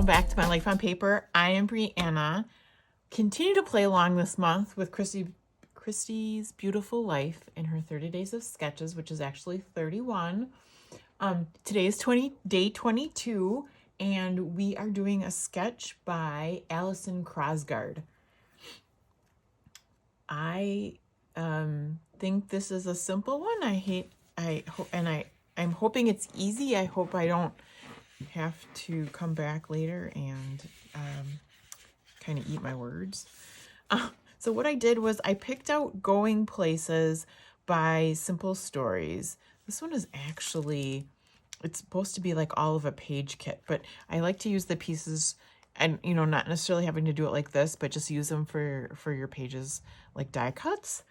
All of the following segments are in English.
welcome back to My Life on Paper. I am Brianna. Continue to play along this month with Christy's beautiful life in her 30 days of sketches, which is actually 31. Today is day 22, and we are doing a sketch by Alison Krogsgaard. I think this is a simple one. I'm hoping it's easy. I hope I don't have to come back later and kind of eat my words. So what I did was I picked out Going Places by Simple Stories. This one is actually, it's supposed to be like all of a page kit, but I like to use the pieces and, you know, not necessarily having to do it like this, but just use them for your pages like die cuts.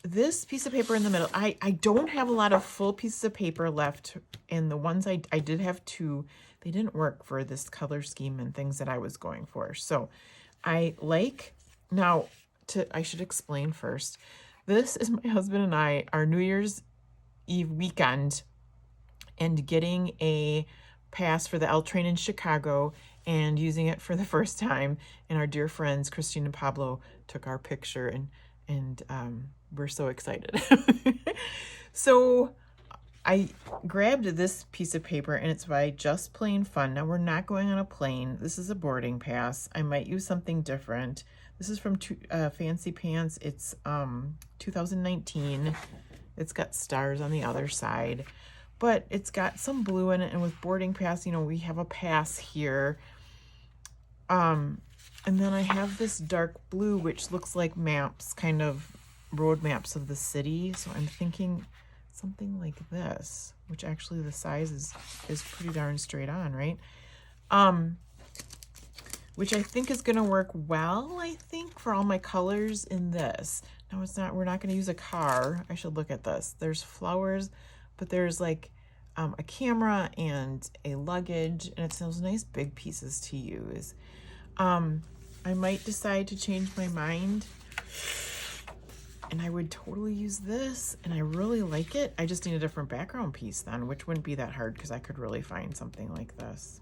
This piece of paper in the middle, I don't have a lot of full pieces of paper left, and the ones I did have two, they didn't work for this color scheme and things that I was going for. So I should explain first. This is my husband and I, our New Year's Eve weekend, and getting a pass for the L train in Chicago and using it for the first time. And our dear friends, Christy and Pablo, took our picture, and we're so excited. So I grabbed this piece of paper, and it's by Just Plain Fun. Now, we're not going on a plane. This is a boarding pass. I might use something different. This is from Fancy Pants. It's 2019. It's got stars on the other side, but it's got some blue in it. And with boarding pass, you know, we have a pass here. And then I have this dark blue, which looks like maps, kind of road maps of the city. So I'm thinking something like this, which actually the size is pretty darn straight on, right? Which I think is going to work well, I think, for all my colors in this. No, it's not. We're not going to use a car. I should look at this. There's flowers, but there's like a camera and a luggage, and it's those nice big pieces to use. I might decide to change my mind, and I would totally use this, and I really like it. I just need a different background piece then, which wouldn't be that hard because I could really find something like this.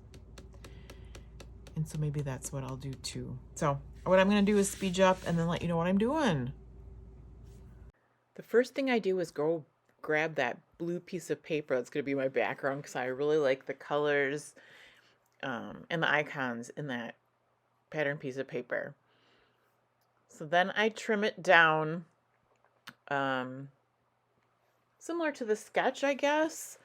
And so maybe that's what I'll do too. So what I'm going to do is speed you up and then let you know what I'm doing. The first thing I do is go grab that blue piece of paper that's going to be my background because I really like the colors and the icons in that pattern piece of paper. So then I trim it down, similar to the sketch, I guess.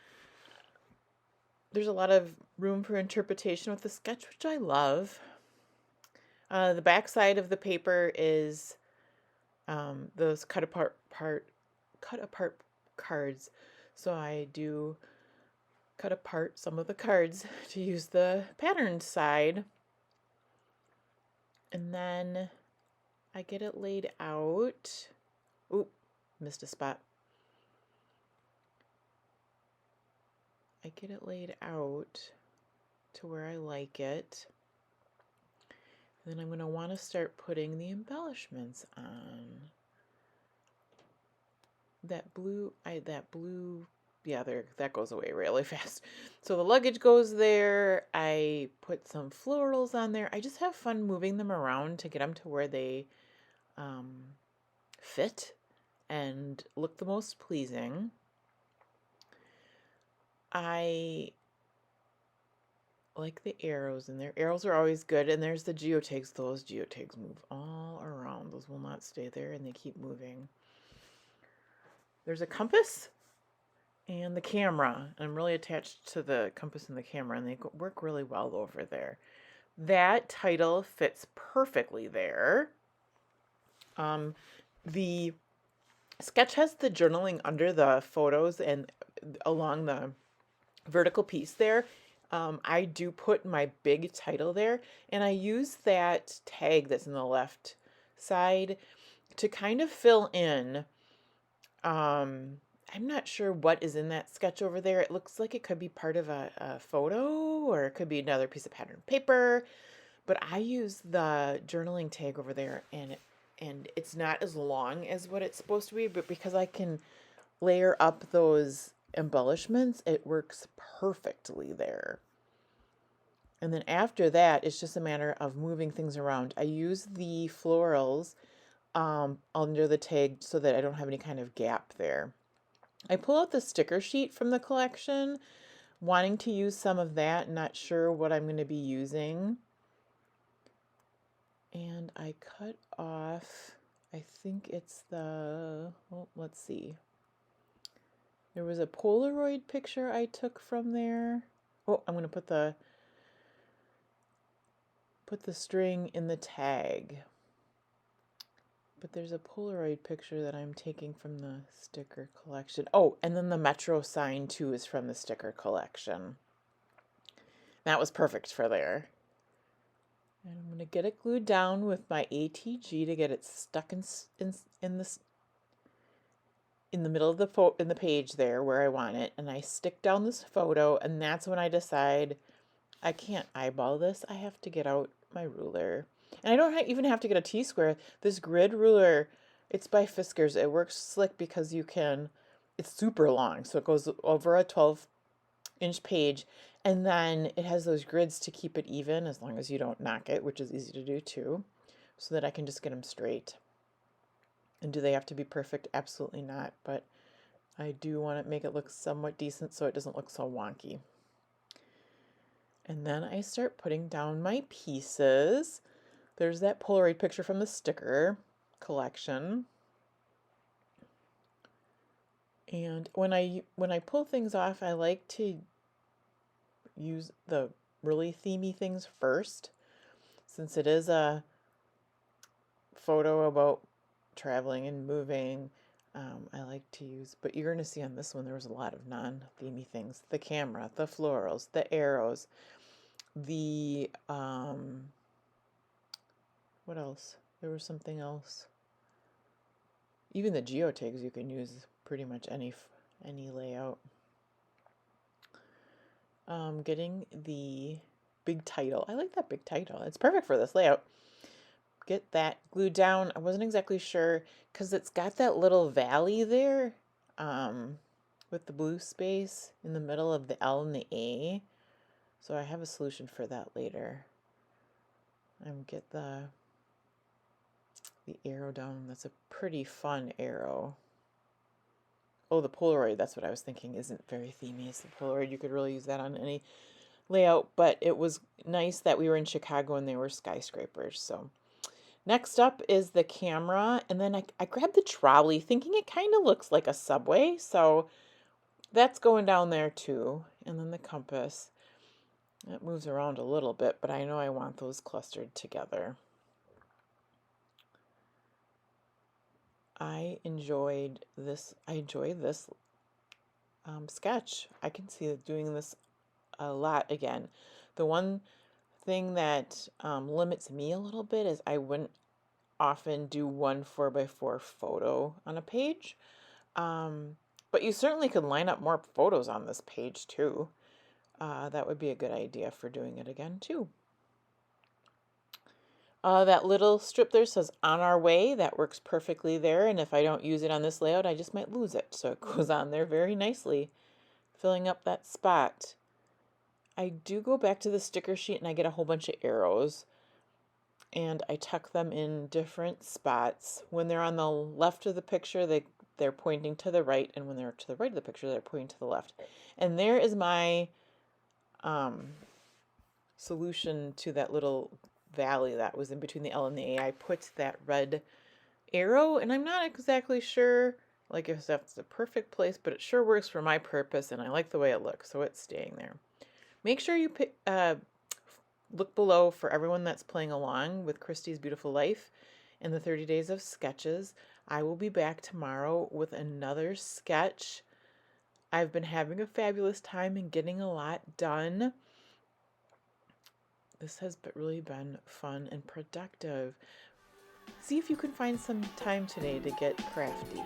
There's a lot of room for interpretation with the sketch, which I love. The back side of the paper is those cut apart cards. So I do cut apart some of the cards to use the pattern side. And then I get it laid out. Oop, missed a spot. I get it laid out to where I like it. Then I'm going to want to start putting the embellishments on. That blue, yeah, that goes away really fast. So the luggage goes there. I put some florals on there. I just have fun moving them around to get them to where they fit and look the most pleasing. I like the arrows in there. Arrows are always good. And there's the geotags. Those geotags move all around. Those will not stay there, and they keep moving. There's a compass and the camera. I'm really attached to the compass and the camera, and they work really well over there. That title fits perfectly there. The sketch has the journaling under the photos and along the vertical piece there. I do put my big title there, and I use that tag that's in the left side to kind of fill in. I'm not sure what is in that sketch over there. It looks like it could be part of a photo, or it could be another piece of pattern paper, but I use the journaling tag over there, and it's not as long as what it's supposed to be, but because I can layer up those embellishments, it works perfectly there. And then after that, it's just a matter of moving things around. I use the florals under the tag so that I don't have any kind of gap there. I pull out the sticker sheet from the collection, wanting to use some of that, not sure what I'm going to be using. And I cut off, I think it's the, well, let's see. There was a Polaroid picture I took from there. Oh, I'm going to put the string in the tag. But there's a Polaroid picture that I'm taking from the sticker collection. Oh, and then the Metro sign too is from the sticker collection. That was perfect for there. And I'm going to get it glued down with my ATG to get it stuck in the middle of the page there where I want it. And I stick down this photo, and that's when I decide I can't eyeball this. I have to get out my ruler. And I don't even have to get a T-square. This grid ruler, it's by Fiskars. It works slick because it's super long. So it goes over a 12-inch page. And then it has those grids to keep it even as long as you don't knock it, which is easy to do too, so that I can just get them straight. And do they have to be perfect? Absolutely not. But I do want to make it look somewhat decent so it doesn't look so wonky. And then I start putting down my pieces. There's that Polaroid picture from the sticker collection. And when I pull things off, I like to use the really themey things first, since it is a photo about traveling and moving. I like to use, but you're going to see on this one there was a lot of non-themey things. The camera, the florals, the arrows, the what else? There was something else. Even the geotags you can use pretty much any layout. Getting the big title. I like that big title. It's perfect for this layout. Get that glued down. I wasn't exactly sure because it's got that little valley there with the blue space in the middle of the L and the A. So I have a solution for that later. And get the arrow down. That's a pretty fun arrow. Oh, the Polaroid, that's what I was thinking, isn't very themey. It's the Polaroid. You could really use that on any layout, but it was nice that we were in Chicago and they were skyscrapers. So next up is the camera, and then I grabbed the trolley thinking it kind of looks like a subway, so that's going down there too. And then the compass. It moves around a little bit, but I know I want those clustered together. I enjoyed this sketch. I can see doing this a lot again. The one thing that limits me a little bit is I wouldn't often do one 4x4 photo on a page. But you certainly could line up more photos on this page too. That would be a good idea for doing it again too. That little strip there says on our way. That works perfectly there. And if I don't use it on this layout, I just might lose it. So it goes on there very nicely, filling up that spot. I do go back to the sticker sheet and I get a whole bunch of arrows. And I tuck them in different spots. When they're on the left of the picture, they're pointing to the right. And when they're to the right of the picture, they're pointing to the left. And there is my solution to that little valley that was in between the L and the A. I put that red arrow, and I'm not exactly sure if that's the perfect place, but it sure works for my purpose, and I like the way it looks, so it's staying there. Make sure you look below for everyone that's playing along with Christy's Beautiful Life and the 30 Days of Sketches. I will be back tomorrow with another sketch. I've been having a fabulous time and getting a lot done. This has really been fun and productive. See if you can find some time today to get crafty.